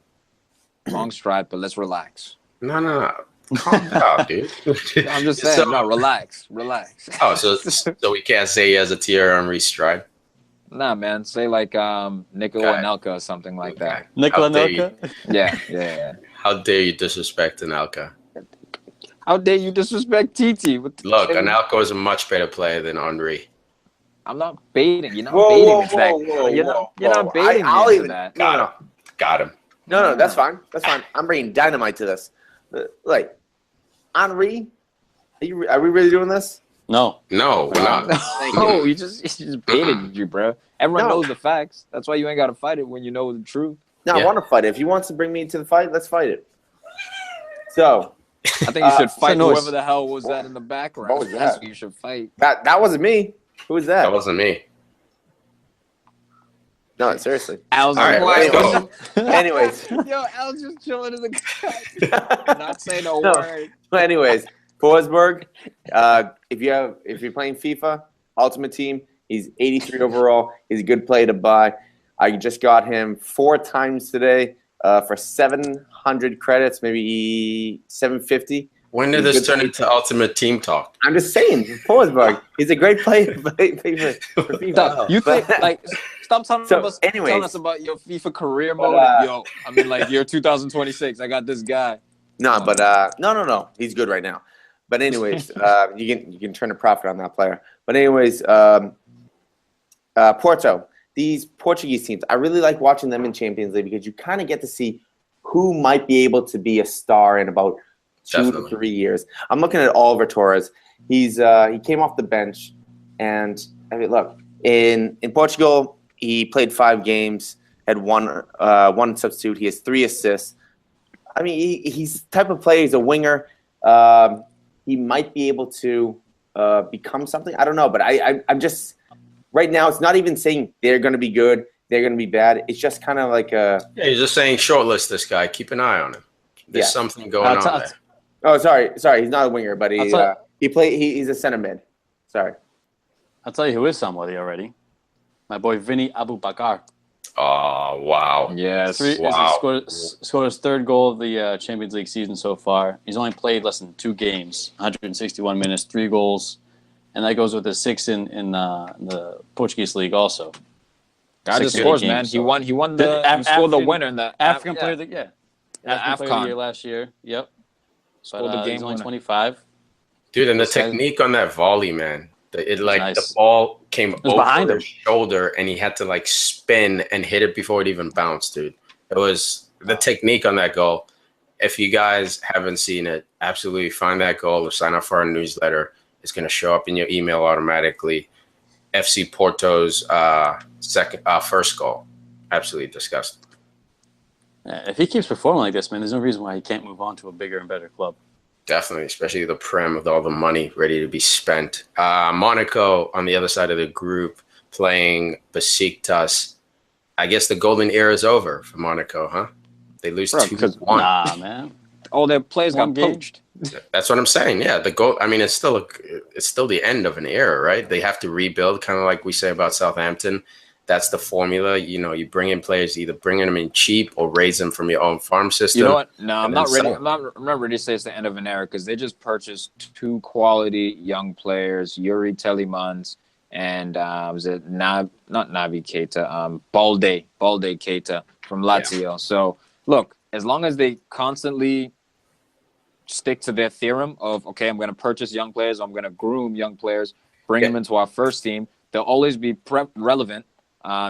Long stride, but let's relax. No. Calm down, dude. I'm just saying, relax. Oh, so we can't say he has a Thierry Henry stride? Nah, man. Say like Nikola Anelka or something like that. Nikola Anelka? Yeah. How dare you disrespect Anelka? How dare you disrespect Tiki? Look, Anelka is a much better player than Henry. I'm not baiting. You're not baiting me for that. You're not baiting me for that. Got him. No, that's fine. I'm bringing dynamite to this. Like, Henry, are we really doing this? No, we're not. No, he just baited you, bro. Everyone knows the facts. That's why you ain't got to fight it when you know the truth. No, I want to fight it. If he wants to bring me to the fight, let's fight it. So, I think you should fight whoever the hell was that in the background. What was that? That's what you should fight. That wasn't me. Who was that? That wasn't me. No, seriously. Al's anyways. Yo, Al's just chilling in the car. Not saying a word. But anyways, Forsberg, if you're playing FIFA Ultimate Team, he's 83 overall. He's a good player to buy. I just got him 4 times today for 700 credits, maybe 750. When did this turn into ultimate team talk? I'm just saying, Forsberg. He's a great player for FIFA. You think stop telling us about your FIFA career mode. I mean, like year 2026. I got this guy. No, but no. He's good right now. But anyways, you can turn a profit on that player. But anyways, Porto. These Portuguese teams, I really like watching them in Champions League because you kind of get to see who might be able to be a star in about 2 to 3 years. I'm looking at Oliver Torres. He came off the bench, and I mean, look, in Portugal, he played 5 games, had one substitute. He has 3 assists. I mean, he's the type of player. He's a winger. He might be able to become something. I don't know, but I'm just right now. It's not even saying they're going to be good. They're going to be bad. It's just kind of like a. Yeah, you're just saying shortlist this guy. Keep an eye on him. There's something going on there. Oh, sorry. He's not a winger, but he's a center mid. Sorry. I'll tell you who is somebody already. My boy Vinny Abubakar. Oh, wow. Yes. He scored his 3rd goal of the Champions League season so far. He's only played less than 2 games, 161 minutes, 3 goals. And that goes with the 6 in the Portuguese league also. God just scores, man. He won he scored the winner in the African player of the year. African player of the year last year. Yep. Scored the game. He's only 25. Dude, and the technique on that volley, man. The ball came over his shoulder, and he had to spin and hit it before it even bounced, dude. It was the technique on that goal. If you guys haven't seen it, absolutely find that goal or sign up for our newsletter. It's going to show up in your email automatically. FC Porto's first goal. Absolutely disgusting. Yeah, if he keeps performing like this, man, there's no reason why he can't move on to a bigger and better club. Definitely, especially the Prem with all the money ready to be spent. Monaco on the other side of the group playing Besiktas. I guess the golden era is over for Monaco, huh? They lose 2-1. Nah, man. All their players got poached. That's what I'm saying. Yeah, the goal. I mean, it's still the end of an era, right? They have to rebuild, kind of like we say about Southampton. That's the formula. You bring in players, either bringing them in cheap or raise them from your own farm system. You know what? No, I'm not ready. I'm not ready to say it's the end of an era because they just purchased 2 quality young players, Yuri Telemans and was it not Navi Keita, Balde Keita from Lazio. Yeah. So look, as long as they constantly stick to their theorem of okay, I'm going to purchase young players, I'm going to groom young players, bring them into our first team, they'll always be relevant.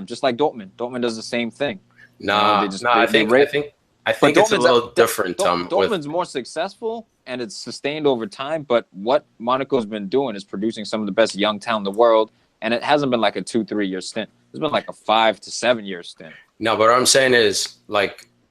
Just like Dortmund. Dortmund does the same thing. I think it's a little different. Dortmund's more successful and it's sustained over time. But what Monaco's been doing is producing some of the best young talent in the world, and it hasn't been like a 2-3 year stint. It's been like a 5 to 7 year stint. No, but what I'm saying is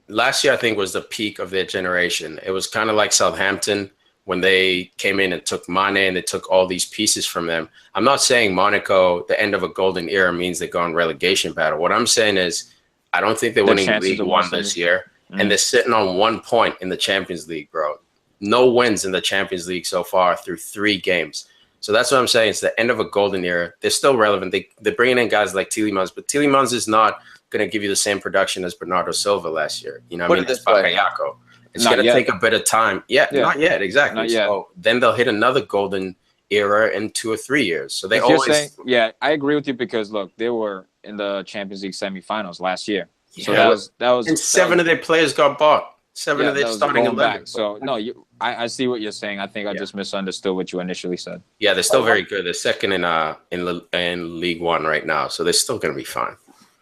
last year I think was the peak of their generation. It was kind of like Southampton when they came in and took Mane and they took all these pieces from them. I'm not saying Monaco, the end of a golden era, means they go on relegation battle. What I'm saying is I don't think they're winning League One this year. And they're sitting on 1 point in the Champions League, bro. No wins in the Champions League so far through 3 games. So that's what I'm saying. It's the end of a golden era. They're still relevant. They're bringing in guys like Tielemans, but Tielemans is not going to give you the same production as Bernardo Silva last year. You know what I mean? It's Bakayoko. It's going to take a bit of time. Yeah, not yet. Exactly. Not yet. So then they'll hit another golden era in 2 or 3 years. So they always. I agree with you because look, they were in the Champions League semifinals last year. Yeah. So that was. And 7 of their players got bought. 7 of their starting 11. So no, I see what you're saying. I think I just misunderstood what you initially said. Yeah, they're still very good. They're second in League One right now, so they're still going to be fine.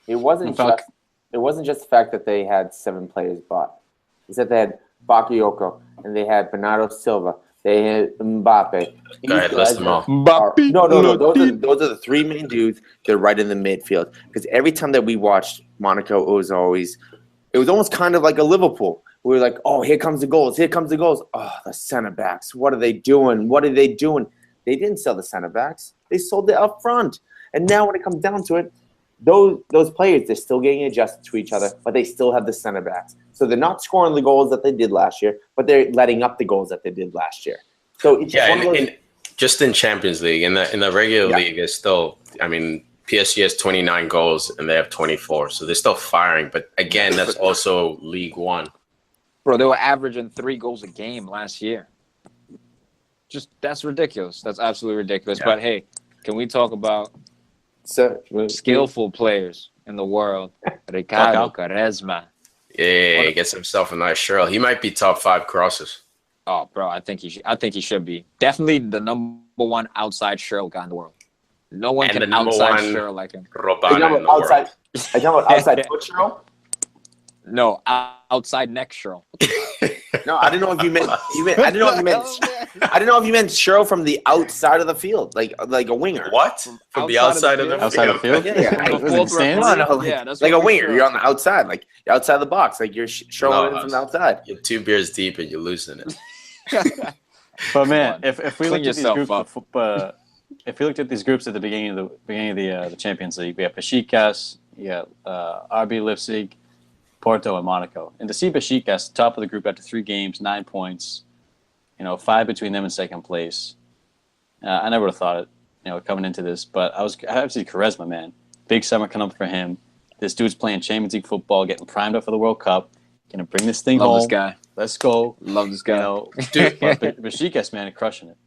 It wasn't just the fact that they had 7 players bought. It's that they had Bakayoko and they had Bernardo Silva. They had Mbappe. Go ahead, list them all. Mbappe. No. Those are the 3 main dudes. They're right in the midfield. Because every time that we watched Monaco, it was almost kind of like a Liverpool. We were like, oh, here comes the goals. Here comes the goals. Oh, the center backs. What are they doing? They didn't sell the center backs. They sold it up front. And now when it comes down to it, those players, they're still getting adjusted to each other, but they still have the center backs. So they're not scoring the goals that they did last year, but they're letting up the goals that they did last year. So it's just in Champions League, in the regular league, is still. I mean, PSG has 29 goals and they have 24, so they're still firing. But again, that's also League One. Bro, they were averaging 3 goals a game last year. that's ridiculous. That's absolutely ridiculous. Yeah. But hey, can we talk about skillful players in the world? Ricardo Quaresma. Yeah, he gets himself a nice shirt. He might be top 5 crosses. Oh, bro, I think he should be. Definitely the number 1 outside Cheryl guy in the world. No one can outside Cheryl like him. Outside foot Cheryl? No, outside neck Cheryl. No, I didn't know if you meant. I didn't know if you meant Cheryl from the outside of the field, like a winger. What? From the outside of the field? Outside of the field? Yeah. Like a winger. You're on the outside, like you're outside the box, like you're showing from the outside. You're 2 beers deep and you're losing it. But man, if we looked at these groups, if we looked at these groups at the beginning of the Champions League, we have Besiktas, RB Leipzig, Porto, and Monaco. And to see Besiktas top of the group after 3 games, 9 points, 5 between them in second place. I never would have thought it, coming into this, but I have to see Quaresma, man. Big summer coming up for him. This dude's playing Champions League football, getting primed up for the World Cup. Gonna bring this thing home. Love this guy. Let's go. Love this guy. Dude, Besiktas, man, crushing it.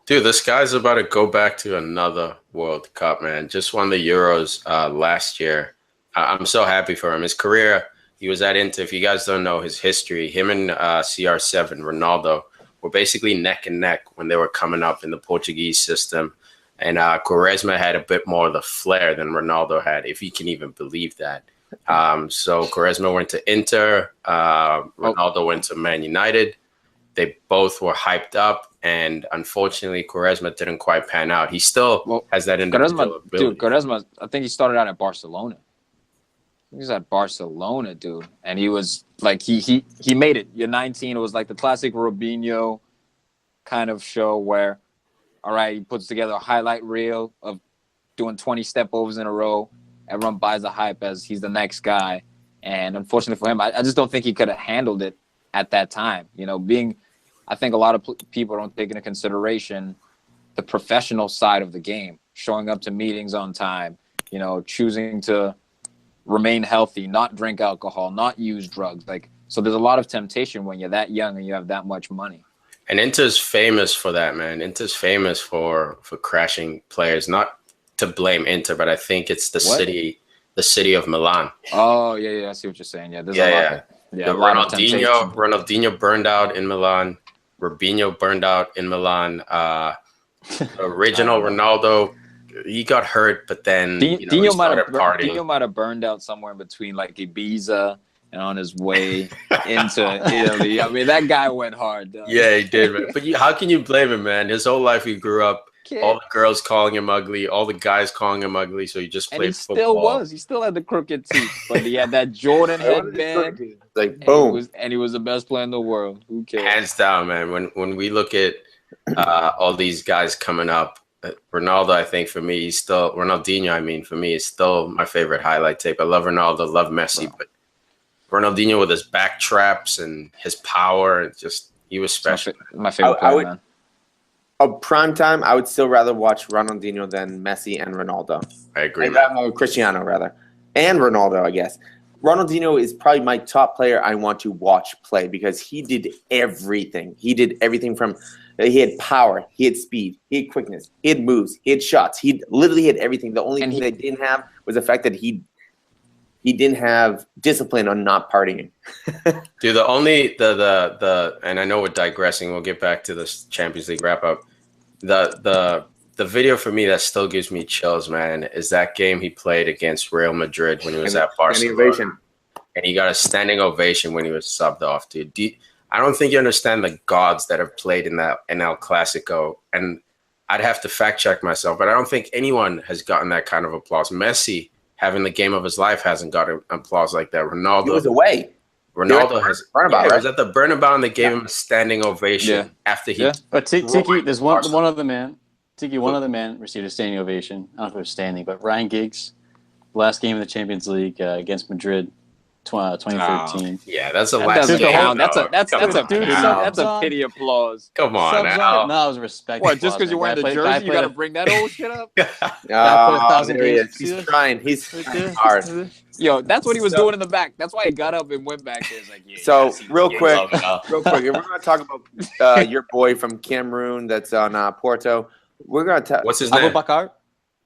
Dude, this guy's about to go back to another World Cup, man. Just won the Euros last year. I'm so happy for him. His career, he was at Inter. If you guys don't know his history, him and CR7, Ronaldo, were basically neck and neck when they were coming up in the Portuguese system. And Quaresma had a bit more of the flair than Ronaldo had, if you can even believe that. So Quaresma went to Inter. Ronaldo went to Man United. They both were hyped up, and unfortunately, Quaresma didn't quite pan out. He still has that individual ability. Dude, Quaresma, I think he started out at Barcelona. He was at Barcelona, dude, and he was like he made it. You're 19. It was like the classic Robinho kind of show where, all right, he puts together a highlight reel of doing 20 step overs in a row. Everyone buys the hype as he's the next guy, and unfortunately for him, I just don't think he could have handled it at that time. I think a lot of people don't take into consideration the professional side of the game, showing up to meetings on time, choosing to remain healthy, not drink alcohol, not use drugs. So there's a lot of temptation when you're that young and you have that much money. And Inter's famous for that, man. Inter's famous for crashing players. Not to blame Inter, but I think it's the city of Milan. Oh, yeah, I see what you're saying. Yeah, there's Ronaldinho burned out in Milan. Robinho burned out in Milan. Original Ronaldo, he got hurt, but then he started partying. Dino might have burned out somewhere in between, like Ibiza and on his way into Italy. I mean, that guy went hard. Though. Yeah, he did, man. But how can you blame him, man? His whole life he grew up. All the girls calling him ugly, all the guys calling him ugly, so he just played football. He still had the crooked teeth, but he had that Jordan headband. Like, boom. And he was the best player in the world. Who cares? Hands down, man. When we look at all these guys coming up, Ronaldo, I think for me, Ronaldinho, for me, is still my favorite highlight tape. I love Ronaldo, love Messi, but Ronaldinho with his back traps and his power, he was special. My favorite player, man. Prime time, I would still rather watch Ronaldinho than Messi and Ronaldo. I agree, man. Cristiano, rather. And Ronaldo, I guess. Ronaldinho is probably my top player I want to watch play because he did everything. He did everything from he had power, he had speed, he had quickness, he had moves, he had shots. He literally had everything. The only thing that he didn't have was the fact that he didn't have discipline on not partying. Dude, the and I know we're digressing. We'll get back to this Champions League wrap up. The video for me that still gives me chills, man, is that game he played against Real Madrid when he was at Barcelona. And he got a standing ovation when he was subbed off, dude. I don't think you understand the gods that have played in that El Clasico. And I'd have to fact check myself, but I don't think anyone has gotten that kind of applause. Messi, having the game of his life, hasn't gotten applause like that. Ronaldo. He was away. Ronaldo has it was at the Bernabeu and they gave him a standing ovation after he. But Tiki, there's one other man. Tiki, one other man received a standing ovation. I don't know if it was standing, but Ryan Giggs, last game of the Champions League against Madrid, 2013. Yeah, that's the last game. That's a pity applause. Come on now. No, it was a respect. What? Just because you're wearing the jersey, you got to bring that old shit up? He's trying. He's hard. Yo, that's what he was doing in the back. That's why he got up and went back there. It's like, yeah. So real quick, if we're gonna talk about your boy from Cameroon that's on Porto. We're gonna talk. What's his name? Abubakar.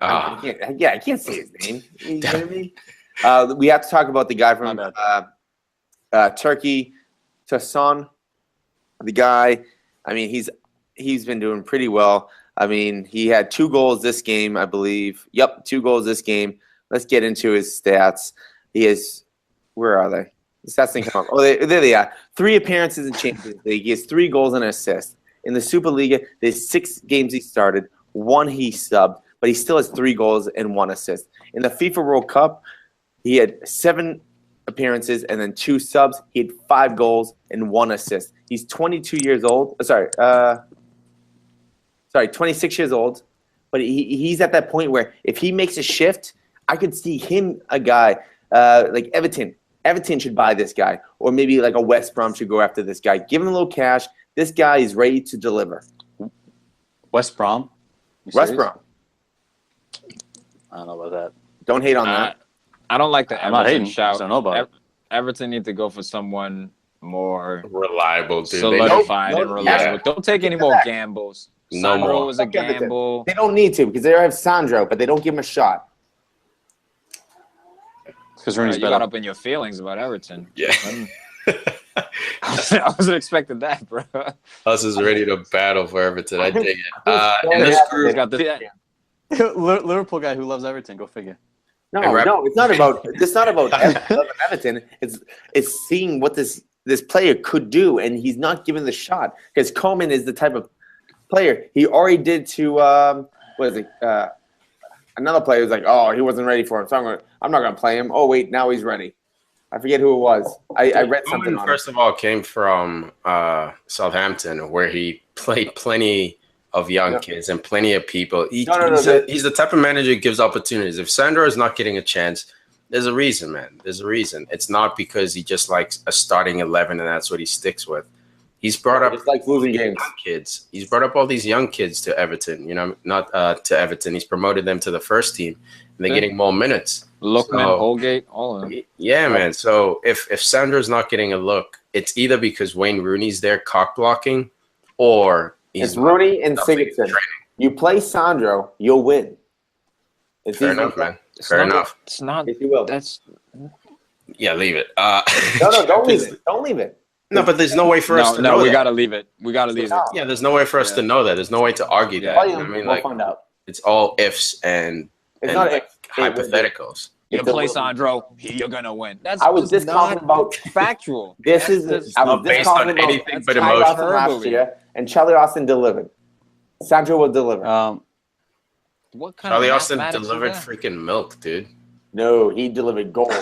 I can't say his name. You kidding me? We have to talk about the guy from Turkey, Tasson. The guy, I mean, he's been doing pretty well. I mean, he had 2 goals this game, I believe. Yep, 2 goals this game. Let's get into his stats. He has, where are they? The stats didn't come up. Oh, there they are. 3 appearances in Champions League. He has 3 goals and an assist. In the Superliga, there's 6 games he started, 1 he subbed, but he still has 3 goals and 1 assist. In the FIFA World Cup, he had 7 appearances and then 2 subs. He had 5 goals and 1 assist. He's 22 years old. 26 years old. But he's at that point where if he makes a shift, I could see him, a guy like Everton. Everton should buy this guy. Or maybe like a West Brom should go after this guy. Give him a little cash. This guy is ready to deliver. West Brom? West Brom. I don't know about that. Don't hate on that. I don't like the I'm not hating. shout. I don't know about it. Everton need to go for someone more reliable, dude. Solidified and reliable. Don't take any more gambles. No Sandro more. was a gamble. They don't need to because they have Sandro, but they don't give him a shot. Because Rooney's You better. got up in your feelings about Everton. Yeah. I wasn't expecting that, bro. Huss is ready to battle for Everton. I dig it. And this group got the Liverpool guy who loves Everton. Go figure. No, it's not about Everton. It's seeing what this player could do, and he's not given the shot because Coleman is the type of player he already did to another player was like, oh, he wasn't ready for him, so I'm not gonna play him. Oh wait, now he's ready. I forget who it was. I read something on first of all came from Southampton, where he played plenty of young kids and plenty of people. He's the type of manager who gives opportunities. If Sandro is not getting a chance, there's a reason, man. There's a reason. It's not because he just likes a starting 11 and that's what he sticks with. He's brought up like losing games. Kids. He's brought up all these young kids to Everton. You know, not to Everton. He's promoted them to the first team, and they're getting more minutes. Lookman, Holgate, all of them. Yeah, man. So if Sandro's not getting a look, it's either because Wayne Rooney's there cock blocking, or it's Rooney and Sigurdsson. You play Sandro, you'll win. It's fair enough, man. Fair enough. It's not. If you will. Yeah, leave it. No, don't leave it. Don't leave it. No, but there's no way for us to know. No, we that. gotta leave it. We gotta leave it. Yeah, there's no way for us to know that. There's no way to argue that. I mean, we'll find out. It's all ifs and not hypotheticals. You play Sandro, you're gonna win. I was just talking about factual. This is not based on anything but emotion. Last year, and Charlie Austin delivered. Sandro will deliver. What kind Charlie of Austin delivered freaking milk, dude. No, he delivered gold.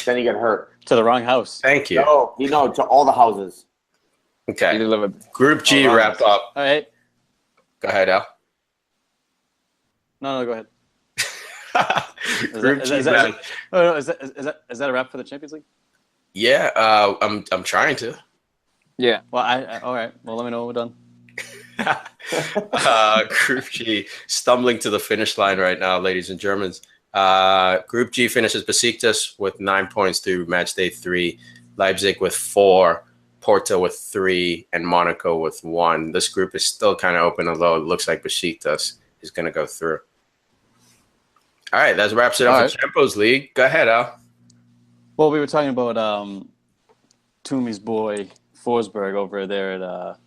Then he got hurt. To the wrong house. Thank you. No, to all the houses. Okay. He delivered. Group G wrap up. All right. Go ahead, Al. No, go ahead. Group G. Is that a wrap for the Champions League? Yeah, I'm trying to. Yeah. Well, all right. Well, let me know when we're done. Group G stumbling to the finish line right now, ladies and Germans. Group G finishes Besiktas with 9 points through Matchday 3, Leipzig with 4, Porto with 3, and Monaco with 1. This group is still kind of open, although it looks like Besiktas is going to go through. All right, that wraps it up for Champions League. Go ahead, Al. Well, we were talking about Toomey's boy Forsberg over there at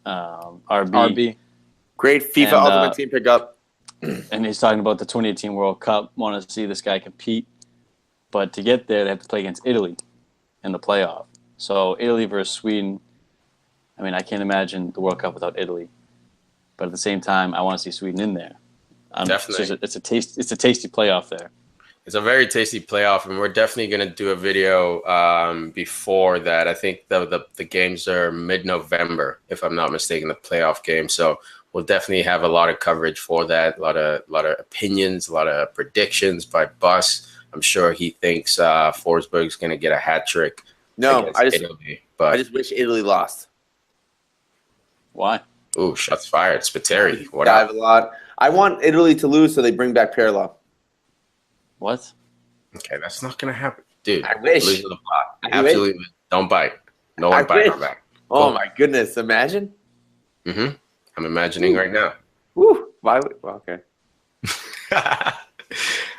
RB. Great FIFA Ultimate Team pickup. And he's talking about the 2018 World Cup. Want to see this guy compete, but to get there, they have to play against Italy in the playoff. So Italy versus Sweden. I mean, I can't imagine the World Cup without Italy. But at the same time, I want to see Sweden in there. Definitely, it's a tasty playoff there. It's a very tasty playoff, and we're definitely going to do a video before that. I think the games are mid-November, if I'm not mistaken, the playoff game. So we'll definitely have a lot of coverage for that, a lot of opinions, a lot of predictions by Bus. I'm sure he thinks Forsberg's going to get a hat trick. No, I just wish Italy lost. Why? Ooh, shots fired. Spiteri. What Dive a lot. I want Italy to lose so they bring back Pirlo. What? Okay, that's not gonna happen, dude. I wish. Losing the plot. Absolutely, don't bite. No one bite on that. Oh my goodness! Imagine. Mm-hmm. I'm imagining right now. Woo! Why? Well, okay.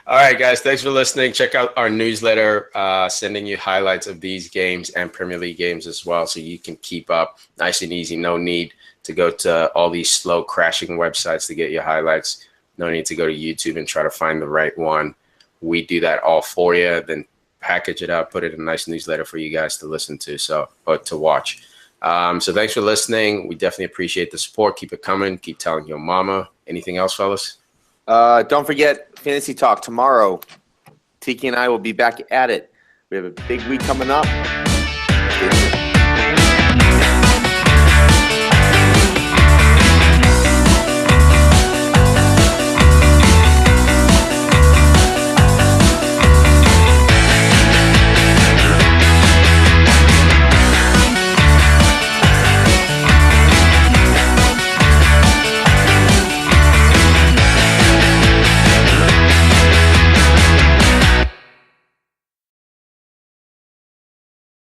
All right, guys. Thanks for listening. Check out our newsletter, sending you highlights of these games and Premier League games as well, so you can keep up nice and easy. No need to go to all these slow crashing websites to get your highlights. No need to go to YouTube and try to find the right one. We do that all for you, then package it up, put it in a nice newsletter for you guys to listen to, or to watch. So thanks for listening. We definitely appreciate the support. Keep it coming. Keep telling your mama. Anything else, fellas? Don't forget Fantasy Talk tomorrow. Tiki and I will be back at it. We have a big week coming up.